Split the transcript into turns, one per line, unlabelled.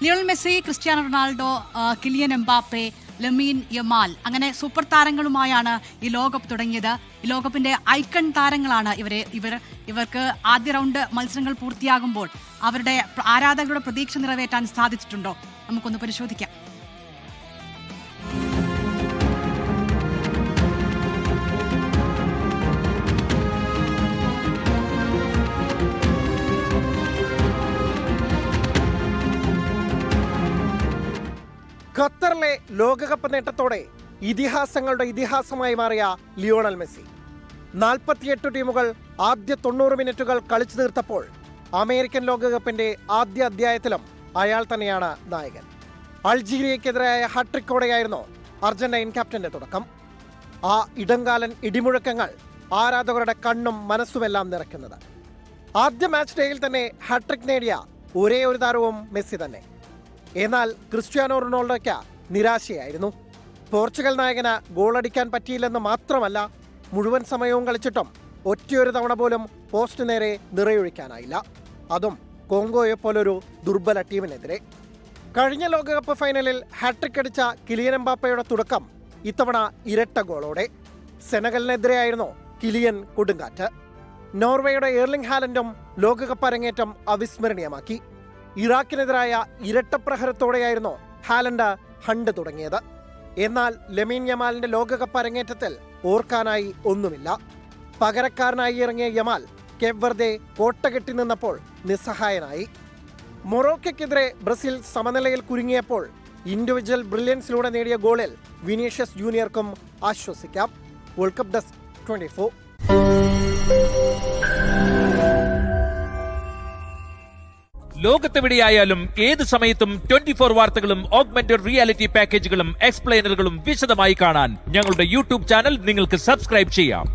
Lionel Messi, Cristiano Ronaldo, Kylian Mbappe, Lamine Yamal അങ്ങനെ super താരങ്ങളുമായാണ് ഈ ലോകകപ്പ് തുടങ്ങിയത്. ഈ ലോകകപ്പിന്റെ ഐക്കൺ താരങ്ങളാണ് ഇവർക്ക് ആദ്യ റൗണ്ട് മത്സരങ്ങൾ പൂർത്തിയാകുമ്പോൾ അവരുടെ ആരാധകരുടെ പ്രതീക്ഷ നിറവേറ്റാൻ സാധിച്ചിട്ടുണ്ടോ? നമുക്കൊന്ന് പരിശോധിക്കാം.
ഖത്തറിലെ ലോകകപ്പ് നേട്ടത്തോടെ ഇതിഹാസങ്ങളുടെ ഇതിഹാസമായി മാറിയ ലിയോണൽ മെസ്സി 48 ടീമുകൾ ആദ്യ 90 മിനിറ്റുകൾ കളിച്ചു തീർത്തപ്പോൾ അമേരിക്കൻ ലോകകപ്പിന്റെ ആദ്യ അധ്യായത്തിലും അയാൾ തന്നെയാണ് നായകൻ. അൾജീരിയക്കെതിരായ ഹാട്രിക്കോടെയായിരുന്നു അർജന്റൈൻ ക്യാപ്റ്റന്റെ തുടക്കം. ആ ഇടംകാലൻ ഇടിമുഴക്കങ്ങൾ ആരാധകരുടെ കണ്ണും മനസ്സുമെല്ലാം നിറയ്ക്കുന്നത്. ആദ്യ മാച്ച് ഡേയിൽ തന്നെ ഹാട്രിക് നേടിയ ഒരേ ഒരു താരവും മെസ്സി തന്നെ. എന്നാൽ ക്രിസ്ത്യാനോ റൊണാൾഡോയ്ക്ക് നിരാശയായിരുന്നു. പോർച്ചുഗൽ നായകന് ഗോളടിക്കാൻ പറ്റിയില്ലെന്ന് മാത്രമല്ല, മുഴുവൻ സമയവും കളിച്ചിട്ടും ഒറ്റയൊരു തവണ പോലും പോസ്റ്റ് നേരെ നിറയൊഴിക്കാനായില്ല. അതും കോങ്കോയെ പോലൊരു ദുർബല ടീമിനെതിരെ. കഴിഞ്ഞ ലോകകപ്പ് ഫൈനലിൽ ഹാട്രിക് അടിച്ച കിലിയൻ എംബാപ്പയുടെ തുടക്കം ഇത്തവണ ഇരട്ട ഗോളോടെ. സെനഗലിനെതിരെയായിരുന്നു കിലിയൻ കൊടുങ്കാറ്റ്. നോർവേയുടെ എർലിംഗ് ഹാലൻഡും ലോകകപ്പ് അരങ്ങേറ്റം അവിസ്മരണീയമാക്കി. ഇറാഖിനെതിരായ ഇരട്ടപ്രഹരത്തോടെയായിരുന്നു ഹാലൻഡ് ഹണ്ട് തുടങ്ങിയത്. എന്നാൽ ലമീൻ യമാലിന്റെ ലോകകപ്പ് അരങ്ങേറ്റത്തിൽ ഓർക്കാനായി ഒന്നുമില്ല. പകരക്കാരനായി ഇറങ്ങിയ യമാൽ കേപ്പ് വെർദെ കോട്ട കെട്ടി നിന്നപ്പോൾ നിസ്സഹായനായി. മൊറോക്കയ്ക്കെതിരെ ബ്രസീൽ സമനിലയിൽ കുരുങ്ങിയപ്പോൾ ഇൻഡിവിജ്വൽ ബ്രില്യൻസിലൂടെ നേടിയ ഗോളിൽ വിനീഷ്യസ് ജൂനിയർക്കും ആശ്വസിക്കാം. World Cup desk 24.
ലോകത്തെവിടെയായാലും ഏത് സമയത്തും 24 വാർത്തകളും ഓഗ്മെന്റഡ് റിയാലിറ്റി പാക്കേജുകളും എക്സ്പ്ലെയിനറുകളും വിശദമായി കാണാൻ ഞങ്ങളുടെ യൂട്യൂബ് ചാനൽ നിങ്ങൾക്ക് സബ്സ്ക്രൈബ് ചെയ്യാം.